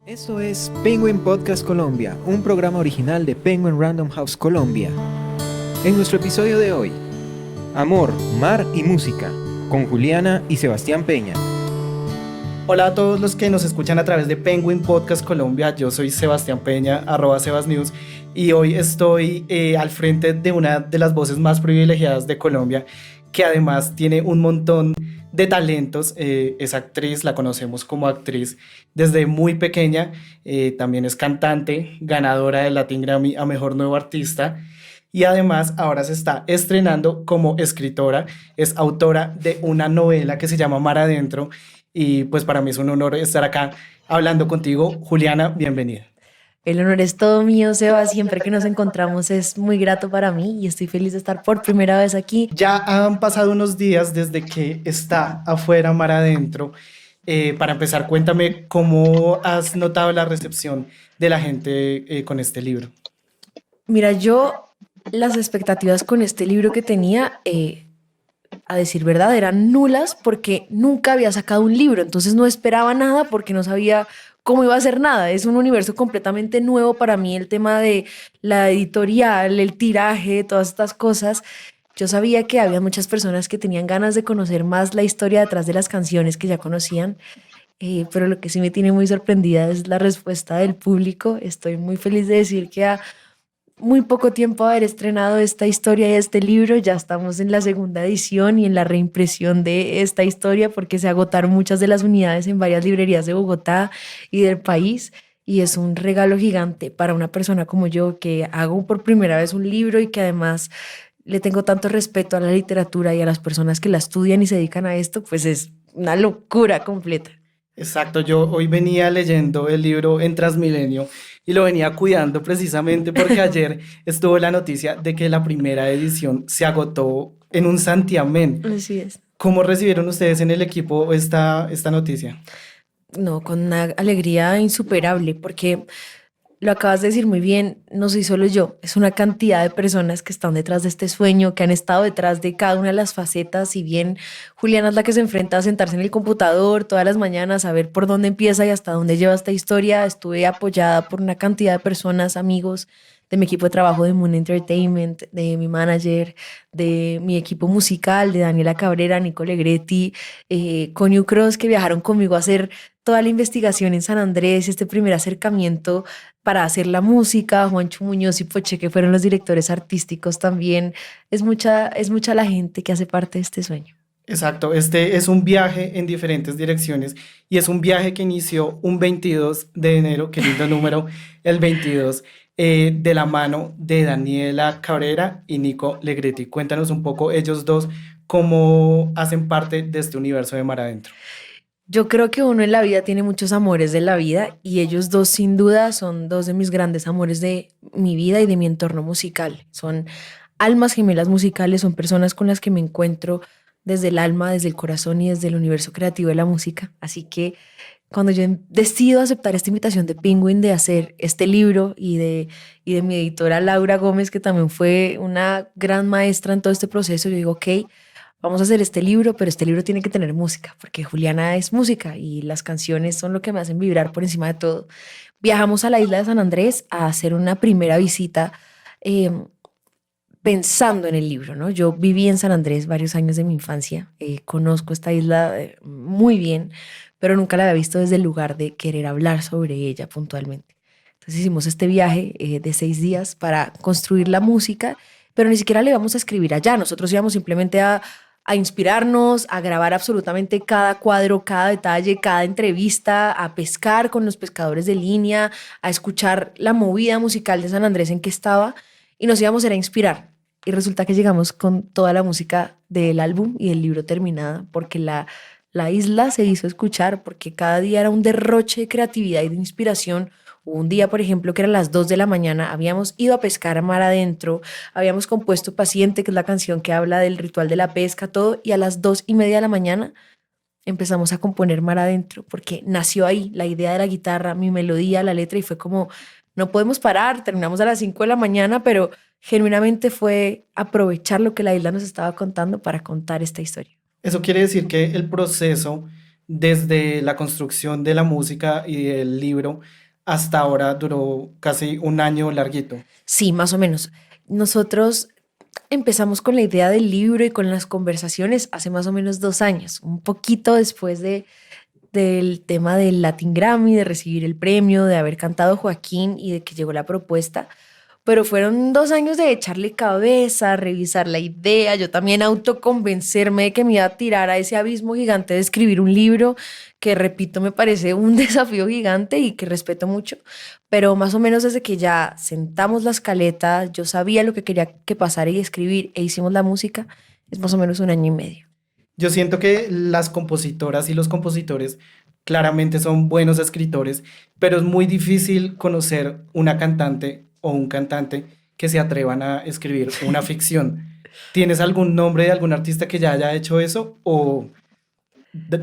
Esto es Penguin Podcast Colombia, un programa original de Penguin Random House Colombia. En nuestro episodio de hoy, Amor, Mar y Música, con Juliana y Sebastián Peña. Hola a todos los que nos escuchan a través de Penguin Podcast Colombia. Yo soy Sebastián Peña, @SebasNews, y hoy estoy al frente de una de las voces más privilegiadas de Colombia, que además tiene un montón de talentos. Es actriz, la conocemos como actriz desde muy pequeña. También es cantante, ganadora del Latin Grammy a Mejor Nuevo Artista. Y además ahora se está estrenando como escritora. Es autora de una novela que se llama Mar Adentro. Y pues para mí es un honor estar acá hablando contigo. Juliana, bienvenida. El honor es todo mío, Seba. Siempre que nos encontramos es muy grato para mí y estoy feliz de estar por primera vez aquí. Ya han pasado unos días desde que está afuera Mar Adentro. Para empezar, cuéntame cómo has notado la recepción de la gente con este libro. Mira, yo las expectativas con este libro que tenía, a decir verdad, eran nulas porque nunca había sacado un libro, entonces no esperaba nada porque no sabía cómo iba a ser nada. Es un universo completamente nuevo para mí, el tema de la editorial, el tiraje, todas estas cosas. Yo sabía que había muchas personas que tenían ganas de conocer más la historia detrás de las canciones que ya conocían, pero lo que sí me tiene muy sorprendida es la respuesta del público. Estoy muy feliz de decir que a muy poco tiempo de haber estrenado esta historia y este libro, ya estamos en la segunda edición y en la reimpresión de esta historia porque se agotaron muchas de las unidades en varias librerías de Bogotá y del país. Y es un regalo gigante para una persona como yo que hago por primera vez un libro y que además le tengo tanto respeto a la literatura y a las personas que la estudian y se dedican a esto, pues es una locura completa. Exacto, yo hoy venía leyendo el libro en Transmilenio y lo venía cuidando precisamente porque ayer estuvo la noticia de que la primera edición se agotó en un santiamén. Así es. ¿Cómo recibieron ustedes en el equipo esta noticia? No, con una alegría insuperable, porque lo acabas de decir muy bien, no soy solo yo, es una cantidad de personas que están detrás de este sueño, que han estado detrás de cada una de las facetas. Si bien Juliana es la que se enfrenta a sentarse en el computador todas las mañanas a ver por dónde empieza y hasta dónde lleva esta historia, estuve apoyada por una cantidad de personas, amigos de mi equipo de trabajo de Moon Entertainment, de mi manager, de mi equipo musical, de Daniela Cabrera, Nicole Gretti, Conyu Cross, que viajaron conmigo a hacer toda la investigación en San Andrés, este primer acercamiento para hacer la música. Juancho Muñoz y Poche, que fueron los directores artísticos también. Es mucha la gente que hace parte de este sueño. Exacto, este es un viaje en diferentes direcciones y es un viaje que inició un 22 de enero, qué lindo número, el 22, de la mano de Daniela Cabrera y Nico Legretti. Cuéntanos un poco ellos dos cómo hacen parte de este universo de Mar Adentro. Yo creo que uno en la vida tiene muchos amores de la vida y ellos dos sin duda son dos de mis grandes amores de mi vida y de mi entorno musical. Son almas gemelas musicales, son personas con las que me encuentro desde el alma, desde el corazón y desde el universo creativo de la música. Así que cuando yo decido aceptar esta invitación de Penguin de hacer este libro y de mi editora Laura Gómez, que también fue una gran maestra en todo este proceso, yo digo, ok, vamos a hacer este libro, pero este libro tiene que tener música, porque Juliana es música y las canciones son lo que me hacen vibrar por encima de todo. Viajamos a la isla de San Andrés a hacer una primera visita, eh, pensando en el libro, ¿no? Yo viví en San Andrés varios años de mi infancia, conozco esta isla muy bien, pero nunca la había visto desde el lugar de querer hablar sobre ella puntualmente. Entonces hicimos este viaje de 6 días para construir la música, pero ni siquiera le íbamos a escribir allá. Nosotros íbamos simplemente a inspirarnos, a grabar absolutamente cada cuadro, cada detalle, cada entrevista, a pescar con los pescadores de línea, a escuchar la movida musical de San Andrés en que estaba y nos íbamos a ir a inspirar. Y resulta que llegamos con toda la música del álbum y del libro terminada, porque la isla se hizo escuchar, porque cada día era un derroche de creatividad y de inspiración. Hubo un día, por ejemplo, que eran las 2 de la mañana, habíamos ido a pescar a mar adentro, habíamos compuesto Paciente, que es la canción que habla del ritual de la pesca, todo, y a las 2:30 de la mañana empezamos a componer Mar Adentro, porque nació ahí la idea de la guitarra, mi melodía, la letra, y fue como, no podemos parar, terminamos a las 5 de la mañana, pero genuinamente fue aprovechar lo que la isla nos estaba contando para contar esta historia. Eso quiere decir que el proceso desde la construcción de la música y del libro hasta ahora duró casi un año larguito. Sí, más o menos. Nosotros empezamos con la idea del libro y con las conversaciones hace más o menos 2 años, un poquito después del tema del Latin Grammy, de recibir el premio, de haber cantado Joaquín y de que llegó la propuesta. Pero fueron 2 años de echarle cabeza, revisar la idea, yo también autoconvencerme de que me iba a tirar a ese abismo gigante de escribir un libro, que repito, me parece un desafío gigante y que respeto mucho. Pero más o menos desde que ya sentamos la escaleta, yo sabía lo que quería que pasara y escribir e hicimos la música, es más o menos un año y medio. Yo siento que las compositoras y los compositores claramente son buenos escritores, pero es muy difícil conocer una cantante o un cantante que se atrevan a escribir una ficción. ¿Tienes algún nombre de algún artista que ya haya hecho eso? ¿O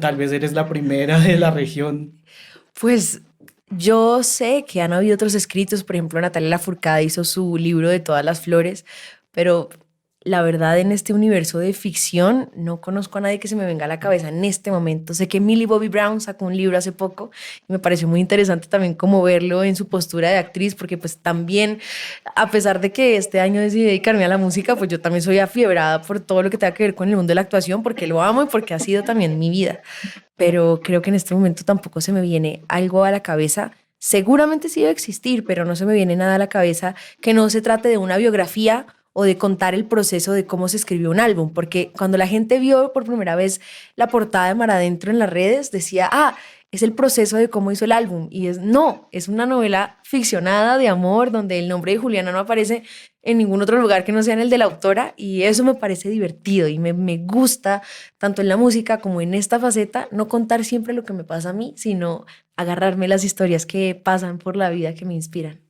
tal vez eres la primera de la región? Pues yo sé que han habido otros escritos, por ejemplo, Natalia Lafourcade hizo su libro de todas las flores, pero la verdad en este universo de ficción no conozco a nadie que se me venga a la cabeza en este momento. Sé que Millie Bobby Brown sacó un libro hace poco y me pareció muy interesante también como verlo en su postura de actriz, porque pues también, a pesar de que este año decidí dedicarme a la música, pues yo también soy afiebrada por todo lo que tenga que ver con el mundo de la actuación, porque lo amo y porque ha sido también mi vida. Pero creo que en este momento tampoco se me viene algo a la cabeza. Seguramente sí debe existir, pero no se me viene nada a la cabeza que no se trate de una biografía o de contar el proceso de cómo se escribió un álbum, porque cuando la gente vio por primera vez la portada de Mar Adentro en las redes, decía, es el proceso de cómo hizo el álbum, y no, es una novela ficcionada de amor, donde el nombre de Juliana no aparece en ningún otro lugar que no sea en el de la autora, y eso me parece divertido, y me gusta, tanto en la música como en esta faceta, no contar siempre lo que me pasa a mí, sino agarrarme las historias que pasan por la vida que me inspiran.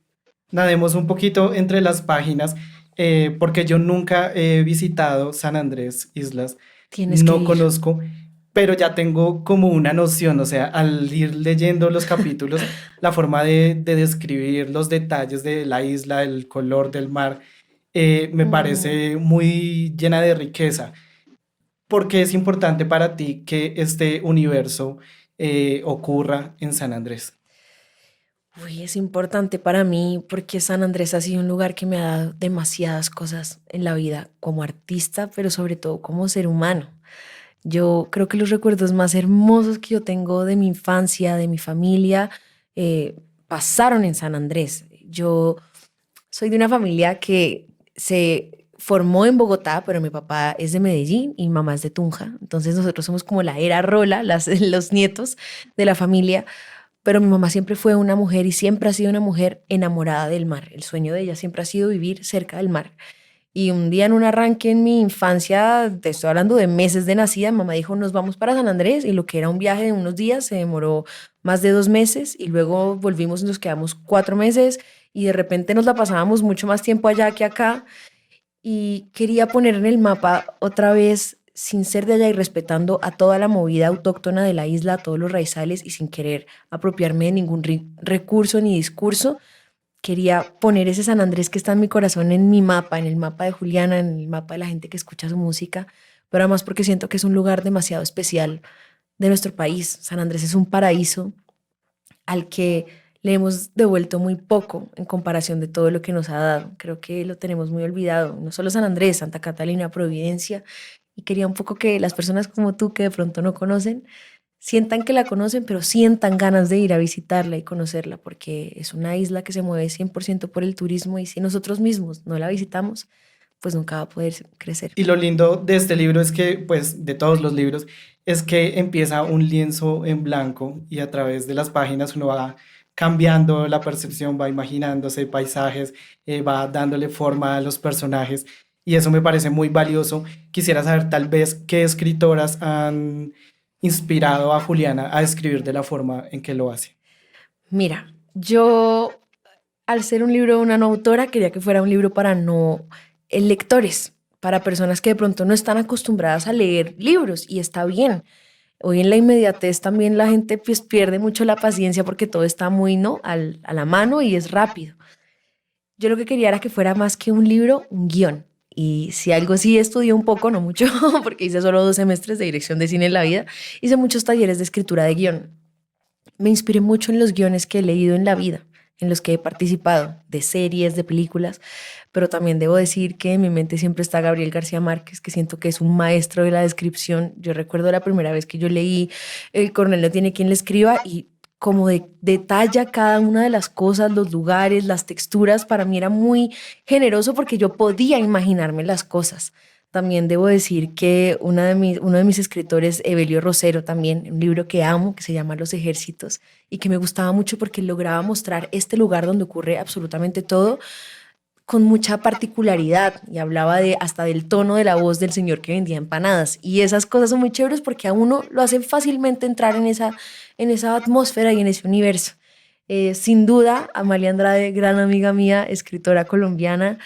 Nademos un poquito entre las páginas, porque yo nunca he visitado San Andrés Islas, Tienes que no ir. conozco, pero ya tengo como una noción, o sea, al ir leyendo los capítulos, la forma de describir los detalles de la isla, el color del mar, me Mm. parece muy llena de riqueza. ¿Por qué es importante para ti que este universo ocurra en San Andrés? Uy, es importante para mí porque San Andrés ha sido un lugar que me ha dado demasiadas cosas en la vida como artista, pero sobre todo como ser humano. Yo creo que los recuerdos más hermosos que yo tengo de mi infancia, de mi familia, pasaron en San Andrés. Yo soy de una familia que se formó en Bogotá, pero mi papá es de Medellín y mi mamá es de Tunja. Entonces nosotros somos como la era Rola, los nietos de la familia. Pero mi mamá siempre fue una mujer y siempre ha sido una mujer enamorada del mar. El sueño de ella siempre ha sido vivir cerca del mar. Y un día en un arranque en mi infancia, te estoy hablando de meses de nacida, mamá dijo, nos vamos para San Andrés y lo que era un viaje de unos días se demoró más de 2 meses y luego volvimos y nos quedamos 4 meses y de repente nos la pasábamos mucho más tiempo allá que acá y quería poner en el mapa otra vez, sin ser de allá y respetando a toda la movida autóctona de la isla, a todos los raizales y sin querer apropiarme de ningún recurso ni discurso, quería poner ese San Andrés que está en mi corazón en mi mapa, en el mapa de Juliana, en el mapa de la gente que escucha su música, pero además porque siento que es un lugar demasiado especial de nuestro país. San Andrés es un paraíso al que le hemos devuelto muy poco en comparación de todo lo que nos ha dado. Creo que lo tenemos muy olvidado, no solo San Andrés, Santa Catalina, Providencia, y quería un poco que las personas como tú que de pronto no conocen, sientan que la conocen, pero sientan ganas de ir a visitarla y conocerla, porque es una isla que se mueve 100% por el turismo y si nosotros mismos no la visitamos, pues nunca va a poder crecer. Y lo lindo de este libro es que, pues, de todos los libros, es que empieza un lienzo en blanco y a través de las páginas uno va cambiando la percepción, va imaginándose paisajes, va dándole forma a los personajes y eso me parece muy valioso. Quisiera saber tal vez qué escritoras han inspirado a Juliana a escribir de la forma en que lo hace. Mira, yo al ser un libro de una no autora quería que fuera un libro para no lectores, para personas que de pronto no están acostumbradas a leer libros y está bien. Hoy en la inmediatez también la gente pues pierde mucho la paciencia porque todo está muy, ¿no? A la mano y es rápido. Yo lo que quería era que fuera más que un libro, un guión. Y si algo sí estudié un poco, no mucho, porque hice solo 2 semestres de dirección de cine en la vida, hice muchos talleres de escritura de guión. Me inspiré mucho en los guiones que he leído en la vida, en los que he participado, de series, de películas, pero también debo decir que en mi mente siempre está Gabriel García Márquez, que siento que es un maestro de la descripción. Yo recuerdo la primera vez que yo leí El coronel no tiene quien le escriba y como detalla cada una de las cosas, los lugares, las texturas, para mí era muy generoso porque yo podía imaginarme las cosas. También debo decir que uno de mis escritores, Evelio Rosero, también, un libro que amo, que se llama Los Ejércitos, y que me gustaba mucho porque lograba mostrar este lugar donde ocurre absolutamente todo con mucha particularidad y hablaba hasta del tono de la voz del señor que vendía empanadas. Y esas cosas son muy chéveres porque a uno lo hacen fácilmente entrar en esa atmósfera y en ese universo. Sin duda, Amalia Andrade, gran amiga mía, escritora colombiana,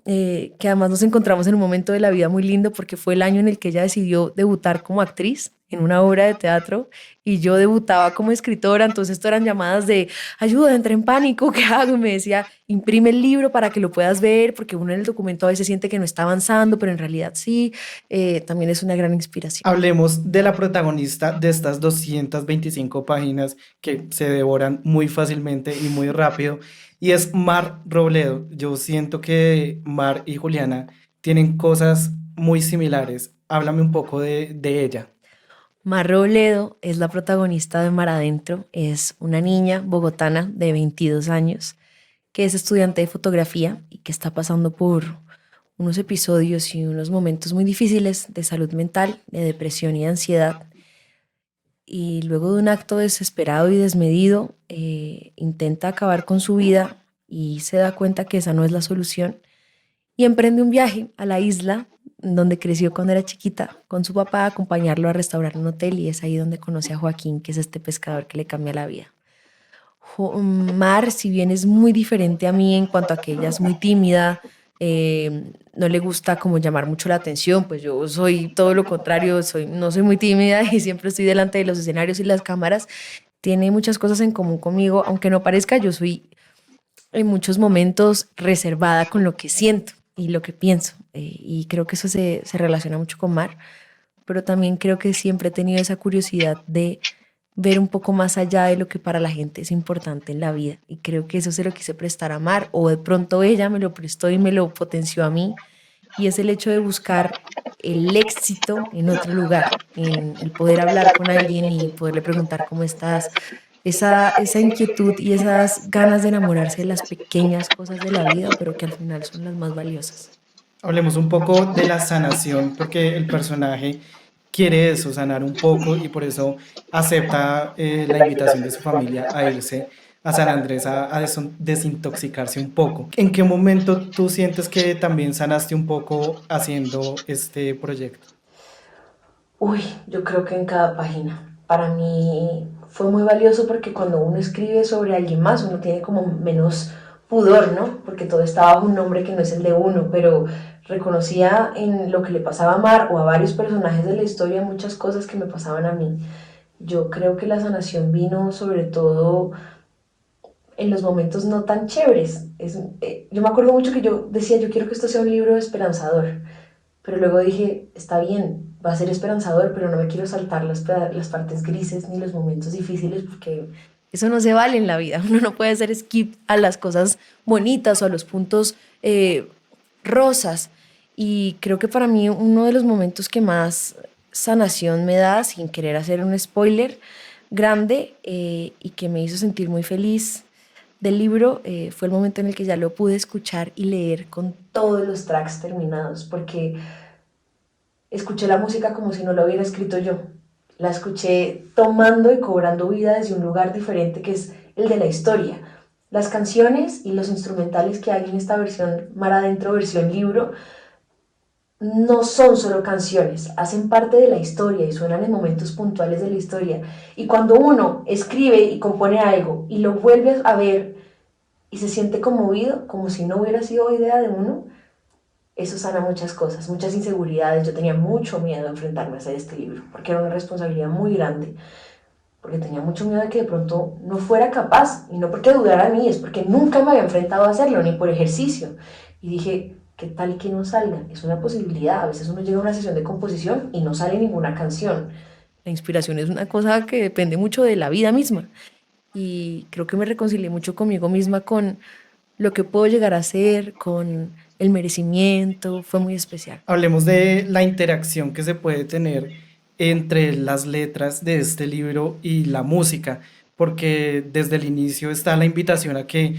que además nos encontramos en un momento de la vida muy lindo porque fue el año en el que ella decidió debutar como actriz en una obra de teatro y yo debutaba como escritora, entonces esto eran llamadas de ayuda, entré en pánico, ¿qué hago? Y me decía, imprime el libro para que lo puedas ver, porque uno en el documento a veces siente que no está avanzando, pero en realidad sí, también es una gran inspiración. Hablemos de la protagonista de estas 225 páginas que se devoran muy fácilmente y muy rápido, y es Mar Robledo. Yo siento que Mar y Juliana tienen cosas muy similares. Háblame un poco de ella. Mar Robledo es la protagonista de Mar Adentro, es una niña bogotana de 22 años que es estudiante de fotografía y que está pasando por unos episodios y unos momentos muy difíciles de salud mental, de depresión y de ansiedad. Y luego de un acto desesperado y desmedido, intenta acabar con su vida y se da cuenta que esa no es la solución y emprende un viaje a la isla donde creció cuando era chiquita con su papá a acompañarlo a restaurar un hotel y es ahí donde conoce a Joaquín, que es este pescador que le cambia la vida. Mar, si bien es muy diferente a mí en cuanto a que ella es muy tímida, no le gusta como llamar mucho la atención, pues yo soy todo lo contrario, no soy muy tímida y siempre estoy delante de los escenarios y las cámaras. Tiene muchas cosas en común conmigo, aunque no parezca, yo soy en muchos momentos reservada con lo que siento y lo que pienso. Y creo que eso se relaciona mucho con Mar, pero también creo que siempre he tenido esa curiosidad de ver un poco más allá de lo que para la gente es importante en la vida. Y creo que eso se lo quise prestar a Mar, o de pronto ella me lo prestó y me lo potenció a mí. Y es el hecho de buscar el éxito en otro lugar, en el poder hablar con alguien y poderle preguntar cómo estás, esa inquietud y esas ganas de enamorarse de las pequeñas cosas de la vida, pero que al final son las más valiosas. Hablemos un poco de la sanación, porque el personaje quiere eso, sanar un poco, y por eso acepta la invitación de su familia a irse a San Andrés a desintoxicarse un poco. ¿En qué momento tú sientes que también sanaste un poco haciendo este proyecto? Uy, yo creo que en cada página. Para mí fue muy valioso porque cuando uno escribe sobre alguien más, uno tiene como menos pudor, ¿no? Porque todo está bajo un nombre que no es el de uno, pero reconocía en lo que le pasaba a Mar o a varios personajes de la historia muchas cosas que me pasaban a mí. Yo creo que la sanación vino sobre todo en los momentos no tan chéveres. Yo me acuerdo mucho que yo decía, yo quiero que esto sea un libro esperanzador, pero luego dije, está bien, va a ser esperanzador, pero no me quiero saltar las partes grises ni los momentos difíciles porque eso no se vale en la vida. Uno no puede hacer skip a las cosas bonitas o a los puntos rosas. Y creo que para mí uno de los momentos que más sanación me da, sin querer hacer un spoiler grande y que me hizo sentir muy feliz del libro, fue el momento en el que ya lo pude escuchar y leer con todos los tracks terminados, porque escuché la música como si no la hubiera escrito yo. La escuché tomando y cobrando vida desde un lugar diferente que es el de la historia. Las canciones y los instrumentales que hay en esta versión Mar Adentro, versión libro, no son solo canciones, hacen parte de la historia y suenan en momentos puntuales de la historia. Y cuando uno escribe y compone algo y lo vuelve a ver y se siente conmovido, como si no hubiera sido idea de uno, eso sana muchas cosas, muchas inseguridades. Yo tenía mucho miedo de enfrentarme a hacer este libro, porque era una responsabilidad muy grande, porque tenía mucho miedo de que de pronto no fuera capaz, y no porque dudara de mí, es porque nunca me había enfrentado a hacerlo, ni por ejercicio. Y dije, ¿Qué tal que no salgan? Es una posibilidad. A veces uno llega a una sesión de composición y no sale ninguna canción. La inspiración es una cosa que depende mucho de la vida misma. Y creo que me reconcilié mucho conmigo misma, con lo que puedo llegar a ser, con el merecimiento. Fue muy especial. Hablemos de la interacción que se puede tener entre las letras de este libro y la música, porque desde el inicio está la invitación a que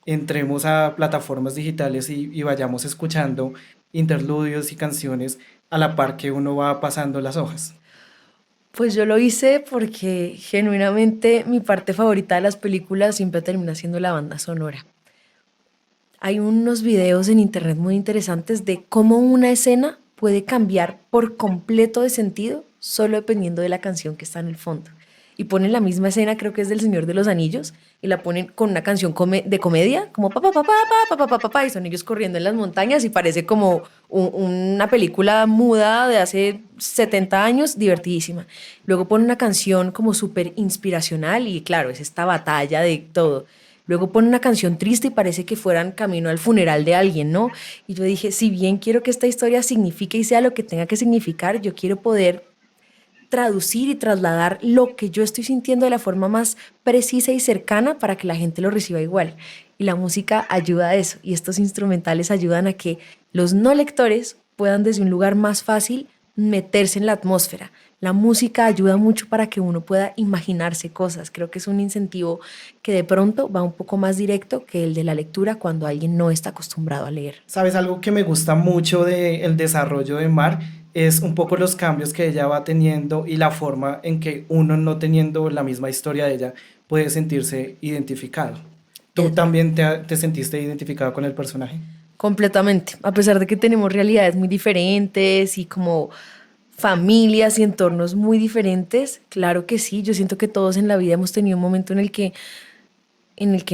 entremos a plataformas digitales y vayamos escuchando interludios y canciones a la par que uno va pasando las hojas. Pues yo lo hice porque genuinamente mi parte favorita de las películas siempre termina siendo la banda sonora. Hay unos videos en internet muy interesantes de cómo una escena puede cambiar por completo de sentido solo dependiendo de la canción que está en el fondo. Y ponen la misma escena, creo que es del Señor de los Anillos, y la ponen con una canción de comedia, como pa pa pa pa pa pa pa pa pa, y son ellos corriendo en las montañas y parece como una película muda de hace 70 años, divertidísima. Luego ponen una canción como súper inspiracional y claro, es esta batalla de todo. Luego pone una canción triste y parece que fueran camino al funeral de alguien, ¿no? Y yo dije, si bien quiero que esta historia signifique y sea lo que tenga que significar, yo quiero poder traducir y trasladar lo que yo estoy sintiendo de la forma más precisa y cercana para que la gente lo reciba igual. Y la música ayuda a eso, y estos instrumentales ayudan a que los no lectores puedan desde un lugar más fácil meterse en la atmósfera. La música ayuda mucho para que uno pueda imaginarse cosas. Creo que es un incentivo que de pronto va un poco más directo que el de la lectura cuando alguien no está acostumbrado a leer. ¿Sabes? Algo que me gusta mucho del desarrollo de Mar es un poco los cambios que ella va teniendo y la forma en que uno, no teniendo la misma historia de ella, puede sentirse identificado. ¿Tú también te sentiste identificado con el personaje? Completamente, a pesar de que tenemos realidades muy diferentes y como familias y entornos muy diferentes, claro que sí, yo siento que todos en la vida hemos tenido un momento en el que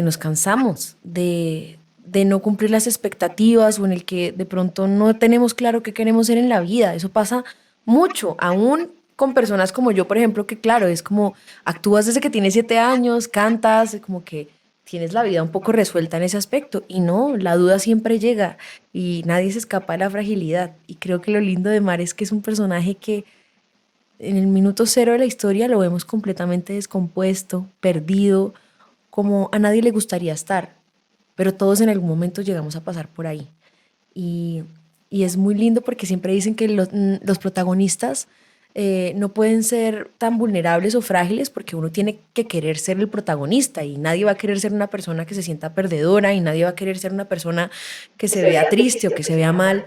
nos cansamos de no cumplir las expectativas, o en el que de pronto no tenemos claro qué queremos ser en la vida. Eso pasa mucho, aún con personas como yo, por ejemplo, que claro, es como actúas desde que tienes 7 años, cantas, como que tienes la vida un poco resuelta en ese aspecto. Y no, la duda siempre llega y nadie se escapa de la fragilidad. Y creo que lo lindo de Mar es que es un personaje que en el minuto cero de la historia lo vemos completamente descompuesto, perdido, como a nadie le gustaría estar, pero todos en algún momento llegamos a pasar por ahí. Y, y es muy lindo porque siempre dicen que los protagonistas no pueden ser tan vulnerables o frágiles, porque uno tiene que querer ser el protagonista y nadie va a querer ser una persona que se sienta perdedora y nadie va a querer ser una persona que se vea triste o que se vea mal,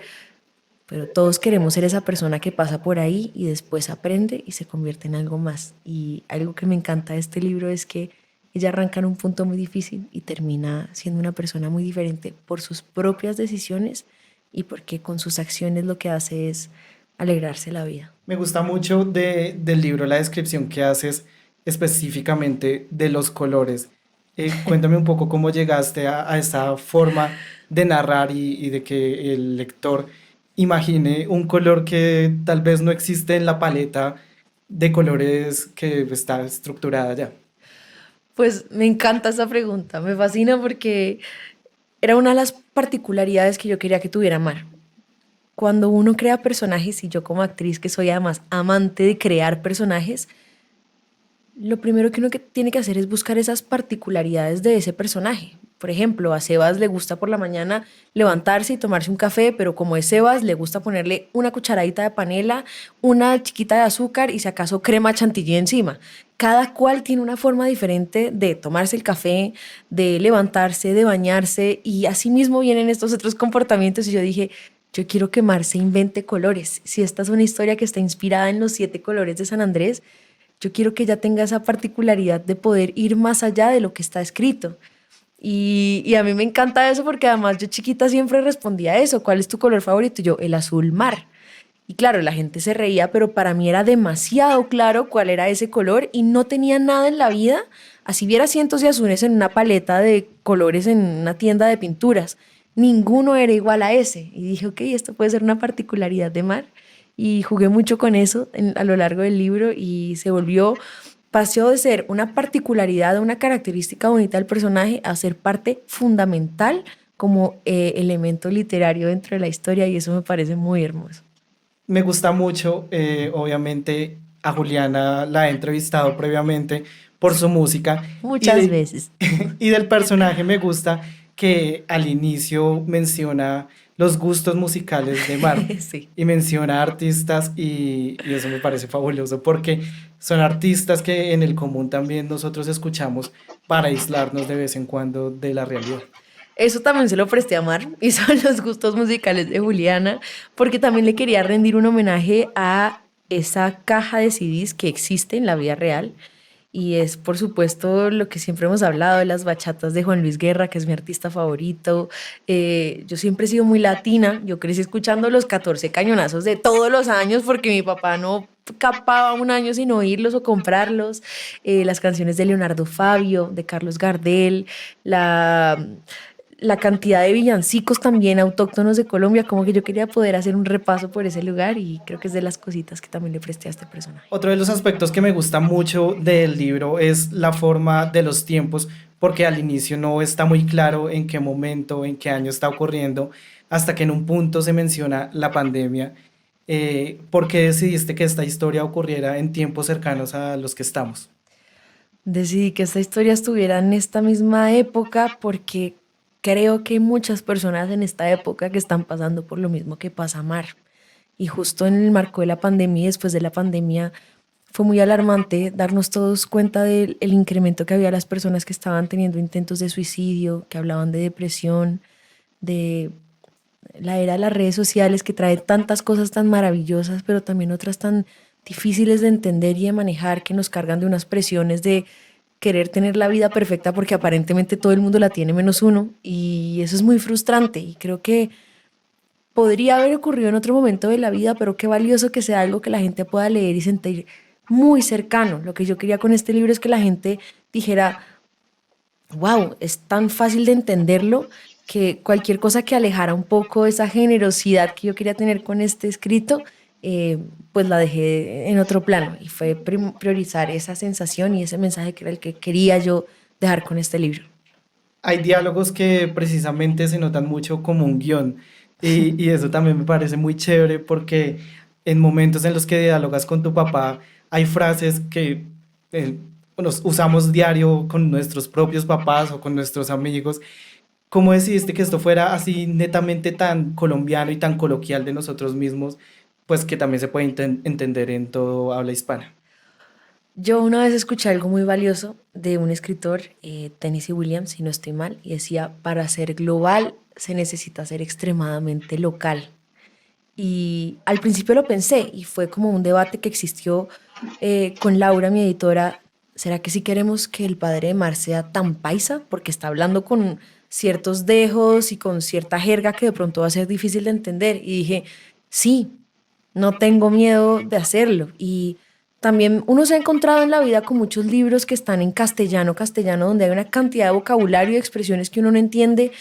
pero todos queremos ser esa persona que pasa por ahí y después aprende y se convierte en algo más. Y algo que me encanta de este libro es que ella arranca en un punto muy difícil y termina siendo una persona muy diferente por sus propias decisiones y porque con sus acciones lo que hace es alegrarse la vida. Me gusta mucho del libro la descripción que haces específicamente de los colores. Cuéntame un poco cómo llegaste a esa forma de narrar y de que el lector imagine un color que tal vez no existe en la paleta de colores que está estructurada ya. Pues me encanta esa pregunta, me fascina porque era una de las particularidades que yo quería que tuviera Mar. Cuando uno crea personajes, y yo como actriz que soy además amante de crear personajes, lo primero que uno tiene que hacer es buscar esas particularidades de ese personaje. Por ejemplo, a Sebas le gusta por la mañana levantarse y tomarse un café, pero como es Sebas, le gusta ponerle una cucharadita de panela, una chiquita de azúcar y si acaso crema chantilly encima. Cada cual tiene una forma diferente de tomarse el café, de levantarse, de bañarse, y así mismo vienen estos otros comportamientos. Y yo dije, yo quiero que Mar se invente colores. Si esta es una historia que está inspirada en los 7 colores de San Andrés, yo quiero que ella tenga esa particularidad de poder ir más allá de lo que está escrito. Y a mí me encanta eso porque además yo chiquita siempre respondía a eso. ¿Cuál es tu color favorito? Y yo, el azul mar. Y claro, la gente se reía, pero para mí era demasiado claro cuál era ese color y no tenía nada en la vida. Así viera cientos de azules en una paleta de colores en una tienda de pinturas, ninguno era igual a ese. Y dije, ok, esto puede ser una particularidad de Mar. Y jugué mucho con eso a lo largo del libro y pasó de ser una particularidad, una característica bonita del personaje a ser parte fundamental como elemento literario dentro de la historia y eso me parece muy hermoso. Me gusta mucho, obviamente a Juliana la he entrevistado previamente por su música y, Muchas veces. y del personaje me gusta que al inicio menciona los gustos musicales de Mar Sí. y menciona artistas y eso me parece fabuloso porque son artistas que en el común también nosotros escuchamos para aislarnos de vez en cuando de la realidad. Eso también se lo presté a Mar y son los gustos musicales de Juliana, porque también le quería rendir un homenaje a esa caja de CDs que existe en la vida real. Y es, por supuesto, lo que siempre hemos hablado de las bachatas de Juan Luis Guerra, que es mi artista favorito. Yo siempre he sido muy latina. Yo crecí escuchando los 14 cañonazos de todos los años porque mi papá no capaba un año sin oírlos o comprarlos. Las canciones de Leonardo Fabio, de Carlos Gardel, la, la cantidad de villancicos también autóctonos de Colombia, como que yo quería poder hacer un repaso por ese lugar y creo que es de las cositas que también le presté a este personaje. Otro de los aspectos que me gusta mucho del libro es la forma de los tiempos, porque al inicio no está muy claro en qué momento, en qué año está ocurriendo, hasta que en un punto se menciona la pandemia. ¿Por qué decidiste que esta historia ocurriera en tiempos cercanos a los que estamos? Decidí que esta historia estuviera en esta misma época porque creo que hay muchas personas en esta época que están pasando por lo mismo que pasa Mar. Y justo en el marco de la pandemia y después de la pandemia fue muy alarmante darnos todos cuenta del el incremento que había las personas que estaban teniendo intentos de suicidio, que hablaban de depresión, de la era de las redes sociales que trae tantas cosas tan maravillosas, pero también otras tan difíciles de entender y de manejar, que nos cargan de unas presiones de querer tener la vida perfecta porque aparentemente todo el mundo la tiene menos uno y eso es muy frustrante y creo que podría haber ocurrido en otro momento de la vida, pero qué valioso que sea algo que la gente pueda leer y sentir muy cercano. Lo que yo quería con este libro es que la gente dijera, wow, es tan fácil de entenderlo que cualquier cosa que alejara un poco esa generosidad que yo quería tener con este escrito, pues la dejé en otro plano y fue priorizar esa sensación y ese mensaje que era el que quería yo dejar con este libro. Hay diálogos que precisamente se notan mucho como un guión y eso también me parece muy chévere porque en momentos en los que dialogas con tu papá hay frases que eh, nos usamos diario con nuestros propios papás o con nuestros amigos. ¿Cómo decidiste que esto fuera así netamente tan colombiano y tan coloquial de nosotros mismos, pues que también se puede entender en todo habla hispana? Yo una vez escuché algo muy valioso de un escritor, Tennessee Williams, si no estoy mal, y decía, para ser global se necesita ser extremadamente local. Y al principio lo pensé y fue como un debate que existió con Laura, mi editora. ¿Será que si queremos que el padre de Mar sea tan paisa? Porque está hablando con ciertos dejos y con cierta jerga que de pronto va a ser difícil de entender. Y dije, sí, no tengo miedo de hacerlo. Y también uno se ha encontrado en la vida con muchos libros que están en castellano, donde hay una cantidad de vocabulario y expresiones que uno no entiende.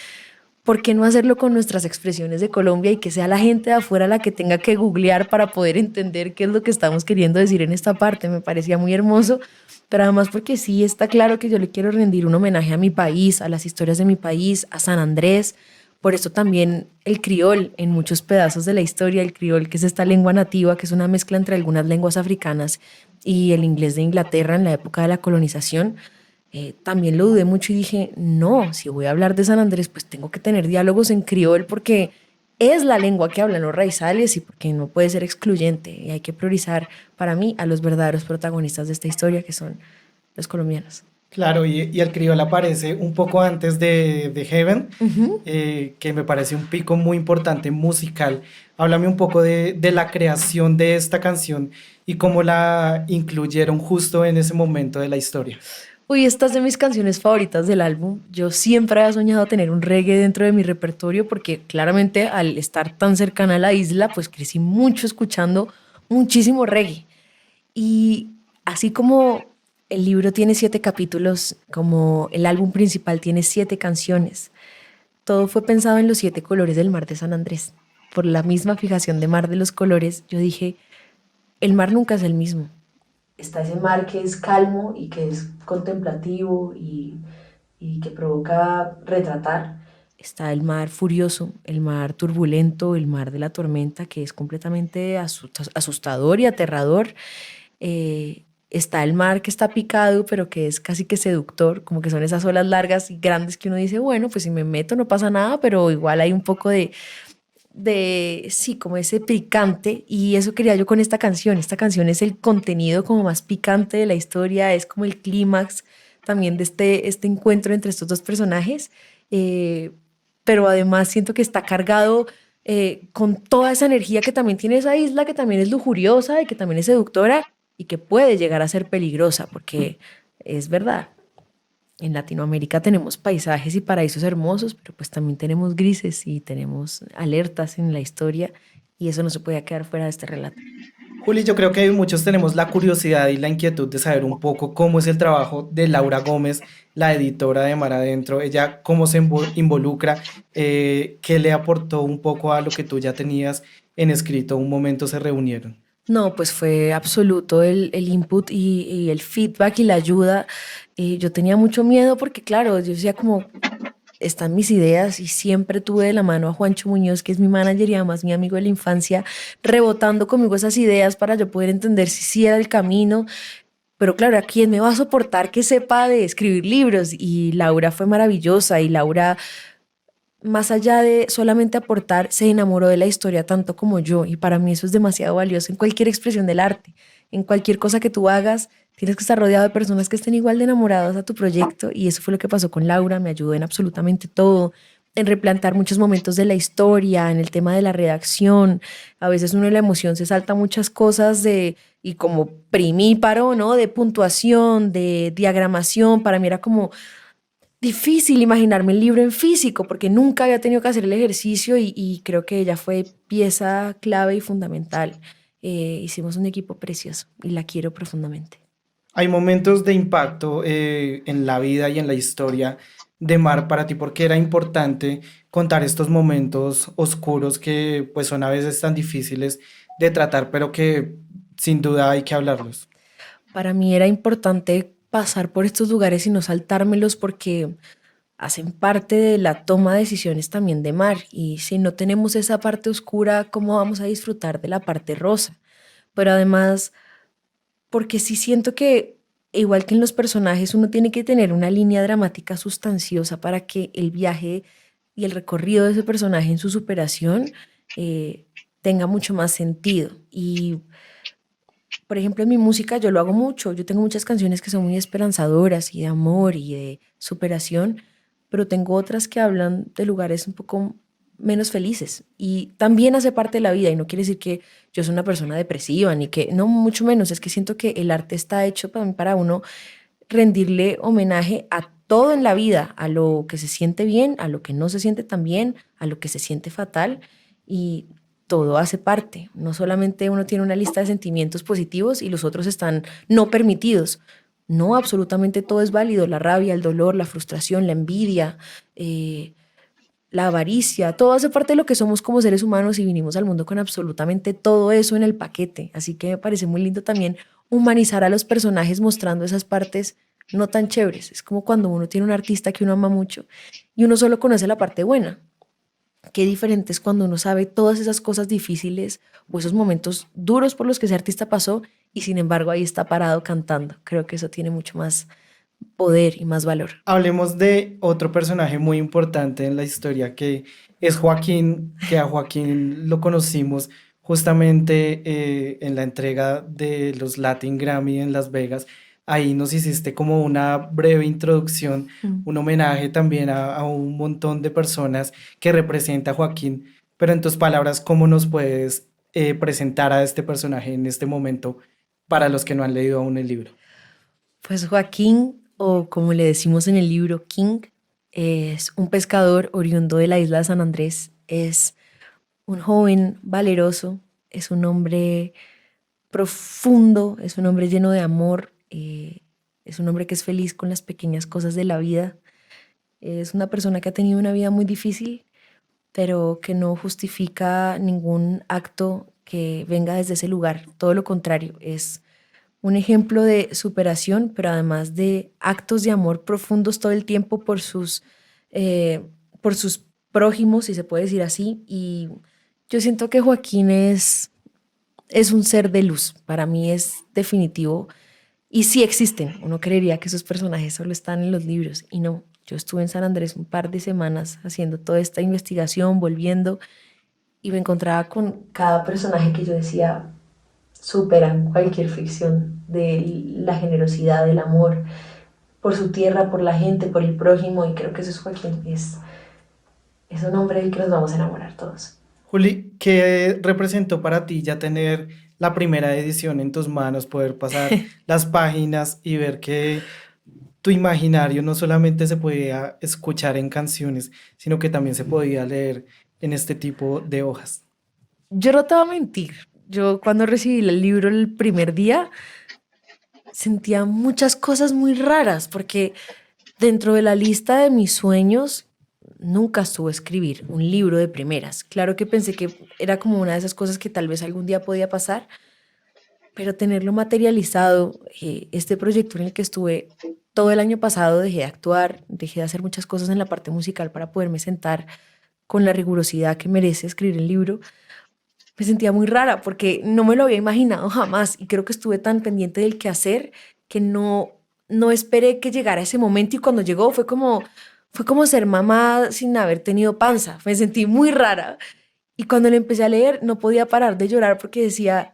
¿Por qué no hacerlo con nuestras expresiones de Colombia y que sea la gente de afuera la que tenga que googlear para poder entender qué es lo que estamos queriendo decir en esta parte? Me parecía muy hermoso, pero además porque sí está claro que yo le quiero rendir un homenaje a mi país, a las historias de mi país, a San Andrés. Por eso también el criol en muchos pedazos de la historia, el criol que es esta lengua nativa, que es una mezcla entre algunas lenguas africanas y el inglés de Inglaterra en la época de la colonización. También lo dudé mucho y dije, no, si voy a hablar de San Andrés, pues tengo que tener diálogos en criol porque es la lengua que hablan los raizales y porque no puede ser excluyente. Y hay que priorizar para mí a los verdaderos protagonistas de esta historia, que son los colombianos. Claro, y el criol aparece un poco antes de Heaven, Ujú. que me parece un pico muy importante musical. Háblame un poco de la creación de esta canción y cómo la incluyeron justo en ese momento de la historia. Uy, esta es de mis canciones favoritas del álbum. Yo siempre había soñado tener un reggae dentro de mi repertorio porque claramente al estar tan cercana a la isla, pues crecí mucho escuchando muchísimo reggae. Y así como el libro tiene 7 capítulos, como el álbum principal tiene 7 canciones, todo fue pensado en los 7 colores del mar de San Andrés. Por la misma fijación de mar de los colores, yo dije, el mar nunca es el mismo. Está ese mar que es calmo y que es contemplativo y que provoca retratar. está el mar furioso, el mar turbulento, el mar de la tormenta, que es completamente asustador y aterrador. Está el mar que está picado, pero que es casi que seductor, como que son esas olas largas y grandes que uno dice, bueno, pues si me meto no pasa nada, pero igual hay un poco sí, como ese picante, y eso quería yo con esta canción. Esta canción es el contenido como más picante de la historia, es como el clímax también de este encuentro entre estos dos personajes, eh, pero además siento que está cargado con toda esa energía que también tiene esa isla, que también es lujuriosa y que también es seductora y que puede llegar a ser peligrosa, porque es verdad. En Latinoamérica tenemos paisajes y paraísos hermosos, pero pues también tenemos grises y tenemos alertas en la historia, y eso no se puede quedar fuera de este relato. Juli, yo creo que muchos tenemos la curiosidad y la inquietud de saber un poco cómo es el trabajo de Laura Gómez, la editora de Mar Adentro, ella cómo se involucra, qué le aportó un poco a lo que tú ya tenías en escrito, un momento se reunieron. No, pues fue absoluto el input y el feedback y la ayuda. Yo tenía mucho miedo porque, claro, yo decía como, están mis ideas, y siempre tuve de la mano a Juancho Muñoz, que es mi manager y además mi amigo de la infancia, rebotando conmigo esas ideas para yo poder entender si sí era el camino. Pero claro, ¿a quién me va a soportar que sepa de escribir libros? Y Laura fue maravillosa, y Laura, más allá de solamente aportar, se enamoró de la historia tanto como yo, y para mí eso es demasiado valioso en cualquier expresión del arte, en cualquier cosa que tú hagas. Tienes que estar rodeado de personas que estén igual de enamoradas a tu proyecto, y eso fue lo que pasó con Laura. Me ayudó en absolutamente todo, en replantar muchos momentos de la historia, en el tema de la redacción. A veces uno en la emoción se salta muchas cosas y como primíparo, ¿no? De puntuación, de diagramación. Para mí era como difícil imaginarme el libro en físico porque nunca había tenido que hacer el ejercicio, y creo que ella fue pieza clave y fundamental. Hicimos un equipo precioso y la quiero profundamente. Hay momentos de impacto en la vida y en la historia de Mar para ti, porque era importante contar estos momentos oscuros que pues son a veces tan difíciles de tratar, pero que sin duda hay que hablarlos. Para mí era importante pasar por estos lugares y no saltármelos porque hacen parte de la toma de decisiones también de Mar, y si no tenemos esa parte oscura, ¿cómo vamos a disfrutar de la parte rosa? Pero además, porque sí siento que, igual que en los personajes, uno tiene que tener una línea dramática sustanciosa para que el viaje y el recorrido de ese personaje en su superación eh, tenga mucho más sentido. Y, por ejemplo, en mi música yo lo hago mucho. Yo tengo muchas canciones que son muy esperanzadoras y de amor y de superación, pero tengo otras que hablan de lugares un poco menos felices. Y también hace parte de la vida, y no quiere decir que yo soy una persona depresiva, ni que, no, mucho menos. Es que siento que el arte está hecho para uno rendirle homenaje a todo en la vida, a lo que se siente bien, a lo que no se siente tan bien, a lo que se siente fatal, y todo hace parte. No solamente uno tiene una lista de sentimientos positivos y los otros están no permitidos. No, absolutamente todo es válido: la rabia, el dolor, la frustración, la envidia, la avaricia, todo hace parte de lo que somos como seres humanos, y vinimos al mundo con absolutamente todo eso en el paquete. Así que me parece muy lindo también humanizar a los personajes mostrando esas partes no tan chéveres. Es como cuando uno tiene un artista que uno ama mucho y uno solo conoce la parte buena. Qué diferente es cuando uno sabe todas esas cosas difíciles o esos momentos duros por los que ese artista pasó, y sin embargo ahí está parado cantando. Creo que eso tiene mucho más poder y más valor. Hablemos de otro personaje muy importante en la historia que es Joaquín, que a Joaquín lo conocimos justamente en la entrega de los Latin Grammy en Las Vegas. Ahí nos hiciste como una breve introducción, Mm. un homenaje también a un montón de personas que representa a Joaquín. Pero en tus palabras, ¿cómo nos puedes presentar a este personaje en este momento para los que no han leído aún el libro? Pues Joaquín, o como le decimos en el libro, King, es un pescador oriundo de la isla de San Andrés. Es un joven valeroso, es un hombre profundo, es un hombre lleno de amor, es un hombre que es feliz con las pequeñas cosas de la vida. Es una persona que ha tenido una vida muy difícil, pero que no justifica ningún acto que venga desde ese lugar. Todo lo contrario, es un ejemplo de superación, pero además de actos de amor profundos todo el tiempo eh, por sus prójimo, si se puede decir así, y yo siento que Joaquín es un ser de luz. Para mí es definitivo. Y sí existen. Uno creería que esos personajes solo están en los libros. Y no. Yo estuve en San Andrés un par de semanas haciendo toda esta investigación, volviendo, y me encontraba con cada personaje que yo decía superan cualquier ficción de la generosidad, del amor por su tierra, por la gente, por el prójimo. Y creo que eso es Joaquín. Es un hombre del que nos vamos a enamorar todos. Juli, ¿qué representó para ti ya tener la primera edición en tus manos, poder pasar las páginas y ver que tu imaginario no solamente se podía escuchar en canciones, sino que también se podía leer en este tipo de hojas? Yo no te voy a mentir. Yo cuando recibí el libro el primer día sentía muchas cosas muy raras porque dentro de la lista de mis sueños nunca estuvo escribir un libro de primeras. Claro que pensé que era como una de esas cosas que tal vez algún día podía pasar, pero tenerlo materializado, este proyecto en el que estuve todo el año pasado, dejé de actuar, dejé de hacer muchas cosas en la parte musical para poderme sentar con la rigurosidad que merece escribir el libro. Me sentía muy rara porque no me lo había imaginado jamás y creo que estuve tan pendiente del qué hacer que no esperé que llegara ese momento, y cuando llegó fue como ser mamá sin haber tenido panza. Me sentí muy rara y cuando le empecé a leer no podía parar de llorar porque decía,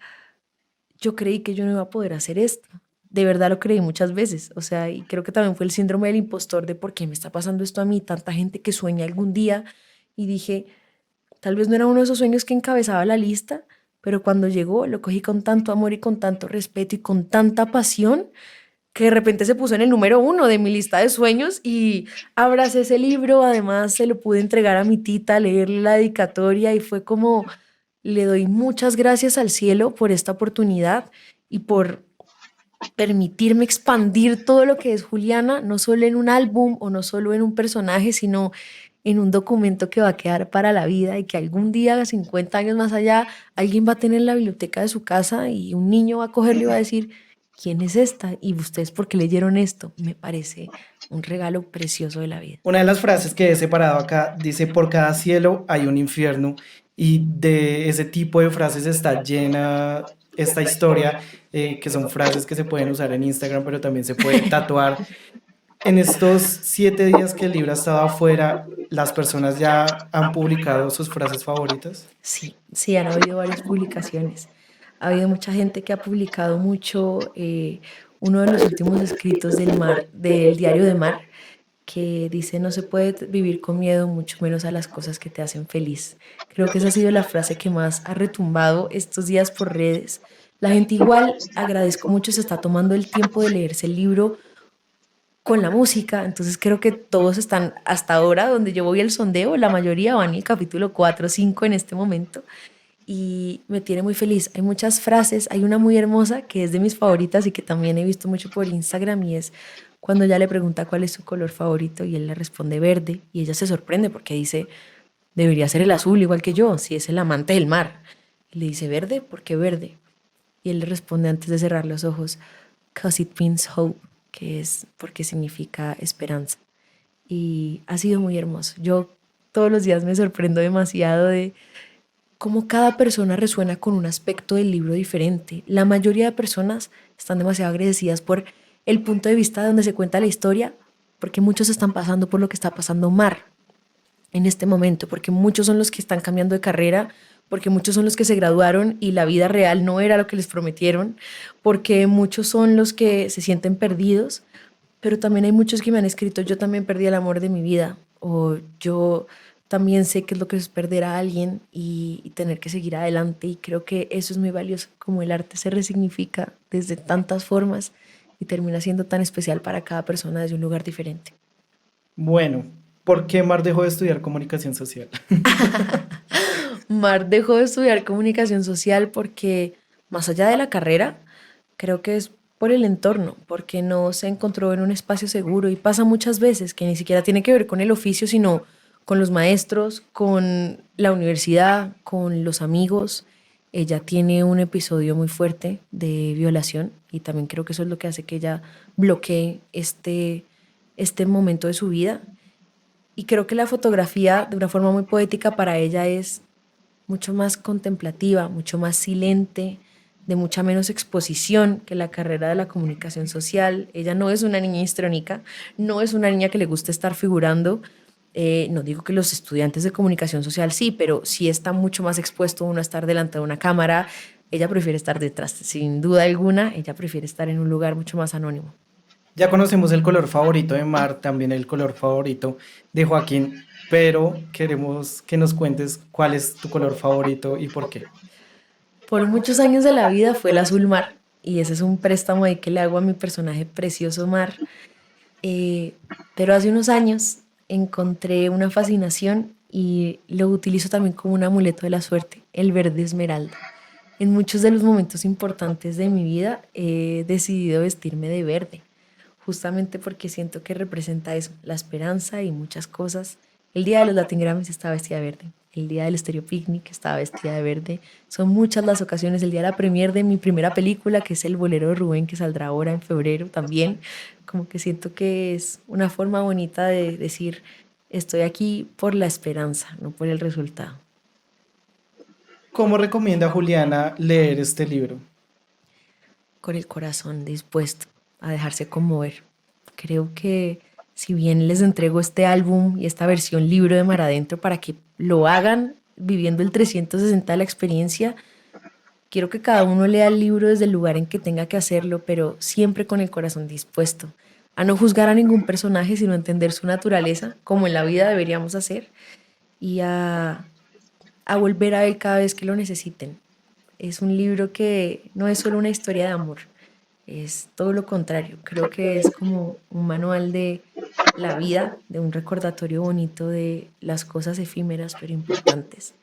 yo creí que yo no iba a poder hacer esto. De verdad lo creí muchas veces. O sea, y creo que también fue el síndrome del impostor de por qué me está pasando esto a mí, tanta gente que sueña algún día. Y dije, tal vez no era uno de esos sueños que encabezaba la lista, pero cuando llegó lo cogí con tanto amor y con tanto respeto y con tanta pasión que de repente se puso en el número 1 de mi lista de sueños y abracé ese libro. Además se lo pude entregar a mi tita, leerle la dedicatoria y fue como, le doy muchas gracias al cielo por esta oportunidad y por permitirme expandir todo lo que es Juliana, no solo en un álbum o no solo en un personaje, sino en un documento que va a quedar para la vida y que algún día, 50 años más allá, alguien va a tener en la biblioteca de su casa y un niño va a cogerlo y va a decir, ¿quién es esta? ¿Y ustedes por qué leyeron esto? Me parece un regalo precioso de la vida. Una de las frases que he separado acá dice, por cada cielo hay un infierno, y de ese tipo de frases está llena esta historia, que son frases que se pueden usar en Instagram, pero también se puede tatuar. En estos 7 días que el libro ha estado afuera, ¿las personas ya han publicado sus frases favoritas? Sí, sí, han habido varias publicaciones. Ha habido mucha gente que ha publicado mucho. Uno de los últimos escritos del mar, del diario de Mar, que dice, no se puede vivir con miedo, mucho menos a las cosas que te hacen feliz. Creo que esa ha sido la frase que más ha retumbado estos días por redes. La gente igual, agradezco mucho, se está tomando el tiempo de leerse el libro con la música. Entonces creo que todos están, hasta ahora, donde yo voy al sondeo, la mayoría van en el capítulo 4 o 5 en este momento, y me tiene muy feliz. Hay muchas frases, hay una muy hermosa que es de mis favoritas y que también he visto mucho por Instagram, y es cuando ella le pregunta cuál es su color favorito y él le responde verde, y ella se sorprende porque dice, debería ser el azul igual que yo, si es el amante del mar. Y le dice, ¿verde? ¿Por qué verde? Y él le responde antes de cerrar los ojos, "'Cause it means hope", que es porque significa esperanza. Y ha sido muy hermoso. Yo todos los días me sorprendo demasiado de cómo cada persona resuena con un aspecto del libro diferente. La mayoría de personas están demasiado agradecidas por el punto de vista de donde se cuenta la historia, porque muchos están pasando por lo que está pasando Mar en este momento, porque muchos son los que están cambiando de carrera, porque muchos son los que se graduaron y la vida real no era lo que les prometieron, porque muchos son los que se sienten perdidos, pero también hay muchos que me han escrito, yo también perdí el amor de mi vida, o yo también sé qué es lo que es perder a alguien y tener que seguir adelante, y creo que eso es muy valioso, como el arte se resignifica desde tantas formas y termina siendo tan especial para cada persona desde un lugar diferente. Bueno, ¿por qué Mar dejó de estudiar comunicación social? Mar dejó de estudiar comunicación social porque, más allá de la carrera, creo que es por el entorno, porque no se encontró en un espacio seguro, y pasa muchas veces que ni siquiera tiene que ver con el oficio, sino con los maestros, con la universidad, con los amigos. Ella tiene un episodio muy fuerte de violación y también creo que eso es lo que hace que ella bloquee este momento de su vida. Y creo que la fotografía, de una forma muy poética, para ella es mucho más contemplativa, mucho más silente, de mucha menos exposición que la carrera de la comunicación social. Ella no es una niña histriónica, no es una niña que le gusta estar figurando. No digo que los estudiantes de comunicación social sí, pero sí está mucho más expuesto uno a estar delante de una cámara. Ella prefiere estar detrás, sin duda alguna, ella prefiere estar en un lugar mucho más anónimo. Ya conocemos el color favorito de Mar, también el color favorito de Joaquín, pero queremos que nos cuentes cuál es tu color favorito y por qué. Por muchos años de la vida fue el azul mar, y ese es un préstamo ahí que le hago a mi personaje precioso Mar. Eh, pero hace unos años encontré una fascinación y lo utilizo también como un amuleto de la suerte, el verde esmeralda. En muchos de los momentos importantes de mi vida he decidido vestirme de verde, justamente porque siento que representa eso, la esperanza y muchas cosas. El día de los Latin Grammys estaba vestida de verde, el día del Stereo Picnic estaba vestida de verde. Son muchas las ocasiones, el día de la premier de mi primera película, que es El Bolero de Rubén, que saldrá ahora en febrero también. Como que siento que es una forma bonita de decir, estoy aquí por la esperanza, no por el resultado. ¿Cómo recomienda Juliana leer este libro? Con el corazón dispuesto a dejarse conmover. Creo que si bien les entrego este álbum y esta versión libro de Mar Adentro para que lo hagan viviendo el 360 de la experiencia, quiero que cada uno lea el libro desde el lugar en que tenga que hacerlo, pero siempre con el corazón dispuesto a no juzgar a ningún personaje, sino a entender su naturaleza, como en la vida deberíamos hacer, y a volver a él cada vez que lo necesiten. Es un libro que no es solo una historia de amor, es todo lo contrario. Creo que es como un manual de la vida, de un recordatorio bonito de las cosas efímeras pero importantes.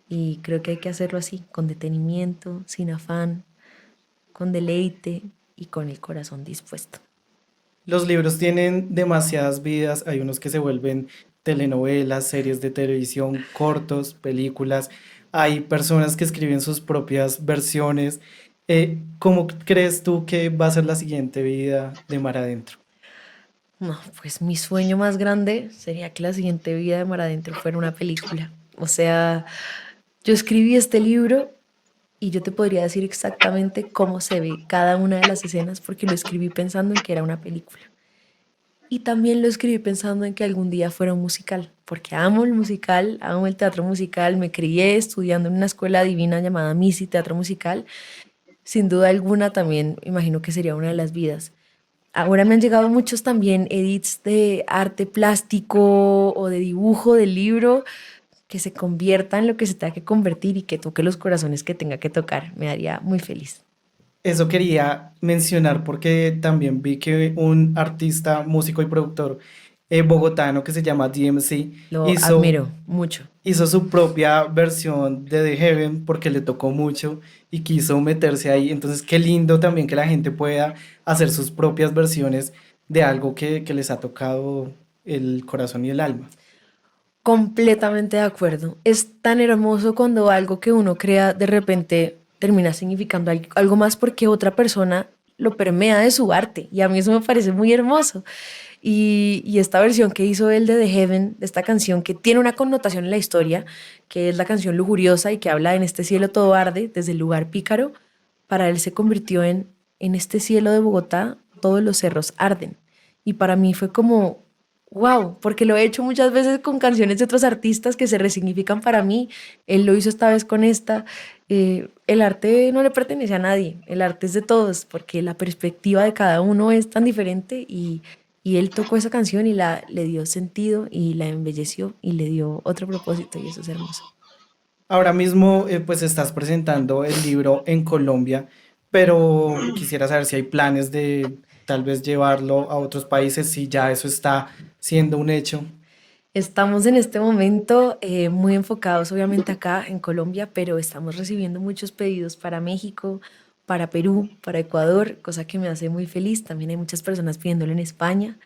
Y creo que hay que hacerlo así, con detenimiento, sin afán, con deleite y con el corazón dispuesto. Los libros tienen demasiadas vidas, hay unos que se vuelven telenovelas, series de televisión, cortos, películas, hay personas que escriben sus propias versiones. ¿Cómo crees tú que va a ser la siguiente vida de Mar Adentro? No, pues mi sueño más grande sería que la siguiente vida de Mar Adentro fuera una película. O sea, yo escribí este libro y yo te podría decir exactamente cómo se ve cada una de las escenas porque lo escribí pensando en que era una película. Y también lo escribí pensando en que algún día fuera un musical, porque amo el musical, amo el teatro musical, me crié estudiando en una escuela divina llamada Missy Teatro Musical. Sin duda alguna también imagino que sería una de las vidas. Ahora me han llegado muchos también edits de arte plástico o de dibujo del libro que se convierta en lo que se tenga que convertir y que toque los corazones que tenga que tocar. Me haría muy feliz. Eso quería mencionar porque también vi que un artista, músico y productor bogotano que se llama DMC Lo hizo, admiro mucho. hizo su propia versión de The Heaven porque le tocó mucho y quiso meterse ahí. Entonces, qué lindo también que la gente pueda hacer sus propias versiones de algo que les ha tocado el corazón y el alma. Completamente de acuerdo. Es tan hermoso cuando algo que uno crea de repente termina significando algo más porque otra persona lo permea de su arte. Y a mí eso me parece muy hermoso. Y esta versión que hizo él de The Heaven, de esta canción que tiene una connotación en la historia, que es la canción lujuriosa y que habla en este cielo todo arde, desde el lugar pícaro, para él se convirtió en este cielo de Bogotá, todos los cerros arden. Y para mí fue como, wow, porque lo he hecho muchas veces con canciones de otros artistas que se resignifican para mí. Él lo hizo esta vez con esta. El arte no le pertenece a nadie, el arte es de todos, porque la perspectiva de cada uno es tan diferente y él tocó esa canción y le dio sentido y la embelleció y le dio otro propósito y eso es hermoso. Ahora mismo, pues estás presentando el libro en Colombia, pero quisiera saber si hay planes de tal vez llevarlo a otros países, si ya eso está siendo un hecho. Estamos en este momento muy enfocados obviamente acá en Colombia, pero estamos recibiendo muchos pedidos para México, para Perú, para Ecuador, cosa que me hace muy feliz. También hay muchas personas pidiéndolo en España,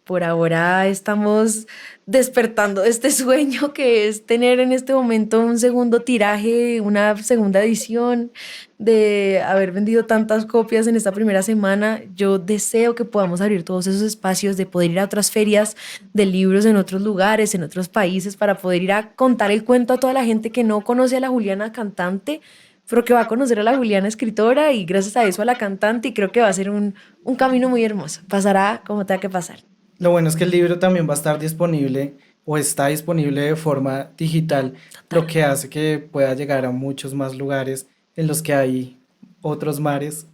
Por ahora estamos despertando este sueño que es tener en este momento un segundo tiraje, una segunda edición, de haber vendido tantas copias en esta primera semana. Yo deseo que podamos abrir todos esos espacios, de poder ir a otras ferias de libros en otros lugares, en otros países, para poder ir a contar el cuento a toda la gente que no conoce a la Juliana cantante, pero que va a conocer a la Juliana escritora, y gracias a eso a la cantante, y creo que va a ser un camino muy hermoso. Pasará como tenga que pasar. Lo bueno es que el libro también va a estar disponible o está disponible de forma digital, lo que hace que pueda llegar a muchos más lugares en los que hay otros mares.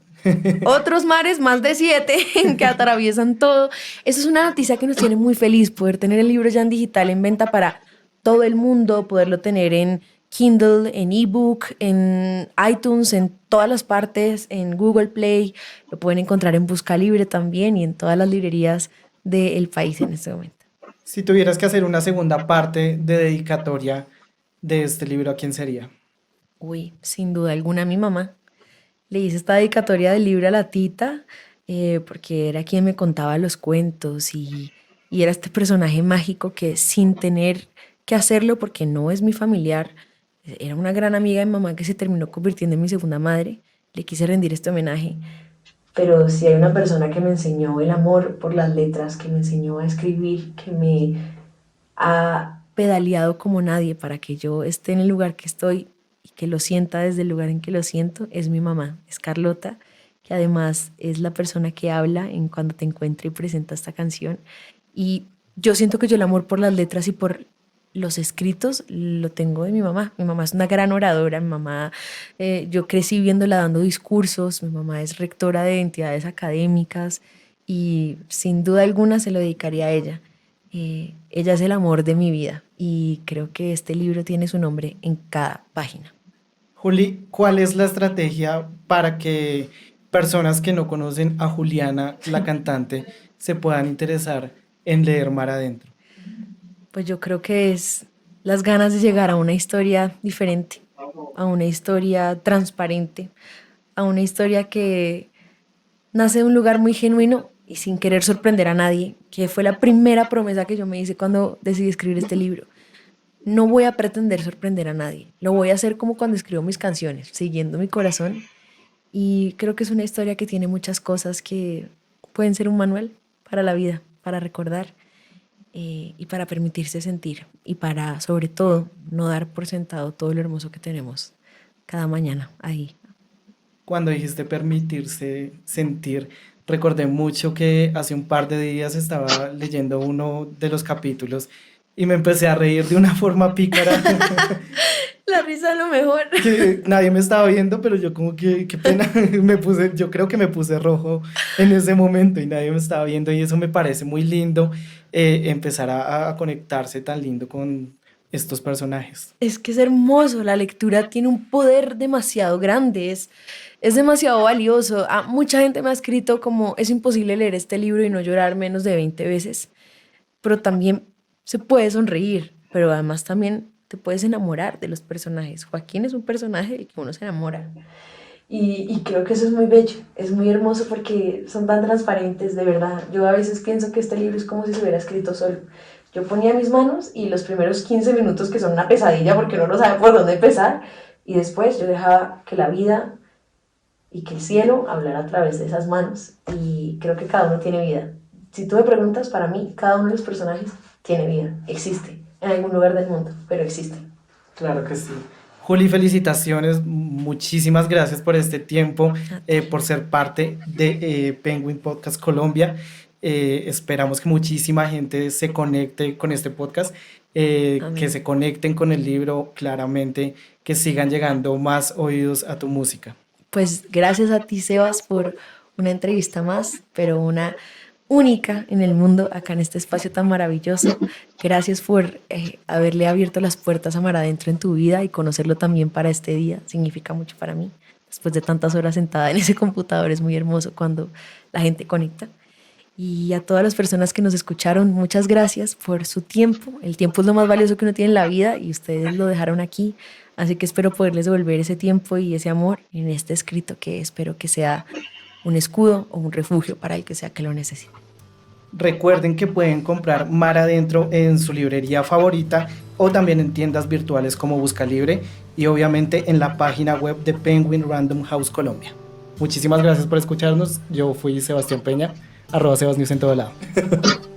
Otros mares, más de 7, que atraviesan todo. Eso es una noticia que nos tiene muy feliz, poder tener el libro ya en digital, en venta para todo el mundo, poderlo tener en Kindle, en ebook, en iTunes, en todas las partes, en Google Play. Lo pueden encontrar en Busca Libre también y en todas las librerías del país en este momento. Si tuvieras que hacer una segunda parte de dedicatoria de este libro, ¿a quién sería? Uy, sin duda alguna a mi mamá. Le hice esta dedicatoria del libro a la tita, porque era quien me contaba los cuentos, y era este personaje mágico que, sin tener que hacerlo porque no es mi familiar, era una gran amiga de mi mamá que se terminó convirtiendo en mi segunda madre. Le quise rendir este homenaje. Pero si hay una persona que me enseñó el amor por las letras, que me enseñó a escribir, que me ha pedaleado como nadie para que yo esté en el lugar que estoy y que lo sienta desde el lugar en que lo siento, es mi mamá, es Carlota, que además es la persona que habla en Cuando te encuentre y presenta esta canción. Y yo siento que yo el amor por las letras y por los escritos lo tengo de mi mamá. Mi mamá es una gran oradora. Mi mamá, yo crecí viéndola dando discursos. Mi mamá es rectora de entidades académicas y sin duda alguna se lo dedicaría a ella. Ella es el amor de mi vida y creo que este libro tiene su nombre en cada página. Juli, ¿cuál es la estrategia para que personas que no conocen a Juliana, la cantante, se puedan interesar en leer Mar Adentro? Pues yo creo que es las ganas de llegar a una historia diferente, a una historia transparente, a una historia que nace de un lugar muy genuino y sin querer sorprender a nadie, que fue la primera promesa que yo me hice cuando decidí escribir este libro. No voy a pretender sorprender a nadie, lo voy a hacer como cuando escribo mis canciones, siguiendo mi corazón, y creo que es una historia que tiene muchas cosas que pueden ser un manual para la vida, para recordar, y para permitirse sentir, y para, sobre todo, no dar por sentado todo lo hermoso que tenemos cada mañana ahí. Cuando dijiste permitirse sentir, recordé mucho que hace un par de días estaba leyendo uno de los capítulos y me empecé a reír de una forma pícara. La risa es lo mejor. Que nadie me estaba viendo, pero yo como que, qué pena, yo creo que me puse rojo en ese momento y nadie me estaba viendo, y eso me parece muy lindo, empezar a conectarse tan lindo con estos personajes. Es que es hermoso, la lectura tiene un poder demasiado grande, es demasiado valioso. Mucha gente me ha escrito como: es imposible leer este libro y no llorar menos de 20 veces, pero también se puede sonreír, pero además también te puedes enamorar de los personajes. Joaquín es un personaje del que uno se enamora. Y creo que eso es muy bello, es muy hermoso porque son tan transparentes, de verdad. Yo a veces pienso que este libro es como si se hubiera escrito solo. Yo ponía mis manos y los primeros 15 minutos, que son una pesadilla porque uno no sabe por dónde empezar, y después yo dejaba que la vida y que el cielo hablara a través de esas manos, y creo que cada uno tiene vida. Si tú me preguntas, para mí, cada uno de los personajes tiene vida, existe en algún lugar del mundo, pero existe. Claro que sí. Juli, felicitaciones, muchísimas gracias por este tiempo, por ser parte de Penguin Podcast Colombia. Esperamos que muchísima gente se conecte con este podcast, que se conecten con el libro, claramente, que sigan llegando más oídos a tu música. Pues gracias a ti, Sebas, por una entrevista más, pero una única en el mundo, acá en este espacio tan maravilloso. Gracias por haberle abierto las puertas a Mar Adentro en tu vida y conocerlo también para este día. Significa mucho para mí. Después de tantas horas sentada en ese computador, es muy hermoso cuando la gente conecta. Y a todas las personas que nos escucharon, muchas gracias por su tiempo. El tiempo es lo más valioso que uno tiene en la vida y ustedes lo dejaron aquí. Así que espero poderles devolver ese tiempo y ese amor en este escrito, que espero que sea un escudo o un refugio para el que sea que lo necesite. Recuerden que pueden comprar Mar Adentro en su librería favorita o también en tiendas virtuales como Buscalibre y obviamente en la página web de Penguin Random House Colombia. Muchísimas gracias por escucharnos. Yo fui Sebastián Peña, @SebasNews en todo lado.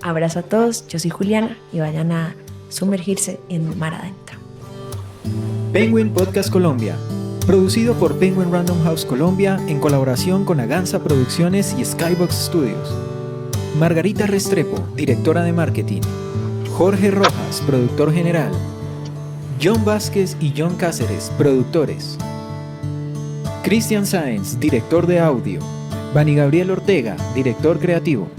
Abrazo a todos, yo soy Juliana y vayan a sumergirse en Mar Adentro. Penguin Podcast Colombia, producido por Penguin Random House Colombia en colaboración con Aganza Producciones y Skybox Studios. Margarita Restrepo, directora de marketing. Jorge Rojas, productor general. John Vázquez y John Cáceres, productores. Cristian Sáenz, director de audio. Vani Gabriel Ortega, director creativo.